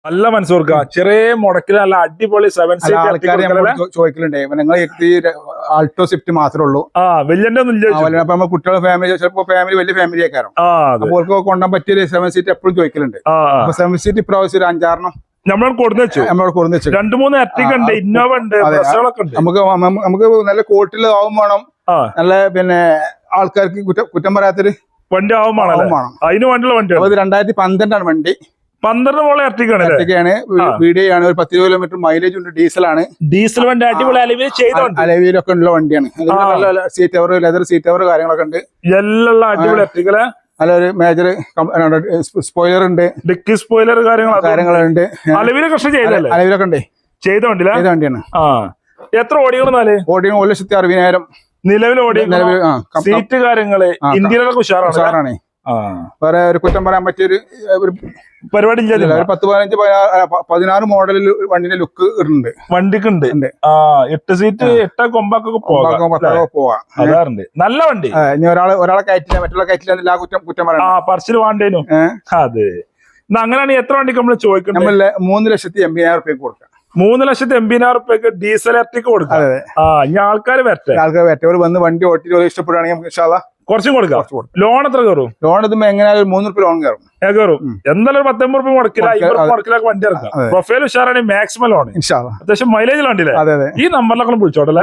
നല്ല മനസ്സോർക്ക ചെറിയ മുടക്കിൽ നല്ല അടിപൊളി 7 സീറ്റ് ആൾക്കാർ ചോദിക്കലുണ്ട് നിങ്ങൾ ഈ ആൾട്ടോ സ്വിഫ്റ്റ് മാത്രമേ ഉള്ളൂ. വലിയ അപ്പൊ നമ്മൾ കുട്ടികളെ ഫാമിലി ചിലപ്പോ ഫാമിലി വലിയ ഫാമിലി ആക്കാറും അപ്പോൾ കൊണ്ടാൻ പറ്റിയ 7 സീറ്റ് എപ്പോഴും ചോദിക്കലുണ്ട്. അപ്പൊ 7 സീറ്റ് ഇപ്രാവശ്യം ഒരു 5-6 നമ്മളോട് കൊടുന്നു വെച്ചു. 2-3 എർട്ടിക ഉണ്ട്, ഇന്നോവ ഉണ്ട്, ബസ്സുകളൊക്കെ ഉണ്ട്. നമുക്ക് നല്ല ക്വാളിറ്റിയിൽ ആവും വേണം, നല്ല പിന്നെ ആൾക്കാർക്ക് കുറ്റം പറയാത്തൊരു വണ്ടി ആവും വേണം. അതിന് വേണ്ടിയുള്ള വണ്ടി 2012 വണ്ടി. 12 മോളെ എർട്ടിക്കയാണ്. വീഡിയോ ആണ്. ഒരു 10 കിലോമീറ്റർ മൈലേജ് ഉണ്ട്. ഡീസലാണ്. ഡീസൽ വണ്ടി അടിപൊളി അലവിയിലൊക്കെ ഉള്ള വണ്ടിയാണ്. Seat cover, leather seat cover കാര്യങ്ങളൊക്കെ ഉണ്ട്. എല്ലാം അടിപൊളി എർട്ടിക്കല. നല്ലൊരു മേജർ സ്പോയിലർ ഉണ്ട്, ഡിക്കി സ്പോയിലർ കാര്യങ്ങളുണ്ട്. അലവിലൊക്കെ അലവിലൊക്കെ ഉണ്ട്. ചെയ്ത വണ്ടിയാണ്. എത്ര ഓടികള്? ഓടികൾ 1,60,000 നിലവിൽ ഓടി. സീറ്റ് കാര്യങ്ങള് ഇന്ത്യയിലൊക്കെ ഉഷാറാണ്. വേറെ ഒരു കുറ്റം പറയാൻ പറ്റിയൊരു പരിപാടി ഇല്ല. ഒരു 10-15-16 മോഡലിൽ വണ്ടിന്റെ ലുക്ക് ഉണ്ട്. വണ്ടിക്കുണ്ട് 8 സീറ്റ് 8 കൊമ്പൊക്കെ പോവാം. അതാറുണ്ട്. നല്ല വണ്ടി. ഇനി ഒരാളെ കയറ്റില്ല, മറ്റുള്ള കയറ്റില്ല, കുറ്റം പറയാം. പറച്ചിൽ വേണ്ടേനു. അതെ, അങ്ങനെയാണ് എത്ര വണ്ടിക്ക് നമ്മൾ ചോദിക്കുന്നത്? നമ്മള് 3,80,000 റുപ്യക്ക് കൊടുക്കാം. 3,80,000 റുപ്യക്ക് ഡീസൽ എർട്ടിക കൊടുക്കാം. ഇനി ആൾക്കാർ വരട്ടെ. ഒരു വന്ന് വണ്ടി ഓട്ടി ഇഷ്ടപ്പെടുകയാണെങ്കിൽ നമുക്ക് കുറച്ചും കൊടുക്കാം. ലോൺ എത്ര കയറും? ലോൺ എത്തുമ്പോ എങ്ങനെയാലും 3 റുപ്യ ലോൺ കയറും. എന്തായാലും ഒരു 19 റുപ്യ മുടക്കിലൊക്കെ വണ്ടി ഇറക്കാം. പ്രൊഫൈൽ ഉഷാറാണെങ്കിൽ മാക്സിമം ലോൺ. അത്യാവശ്യം മൈലേജ് വണ്ടിയില്ലേ? ഈ നമ്പറിലൊക്കെ വിളിച്ചോട്ടല്ലേ.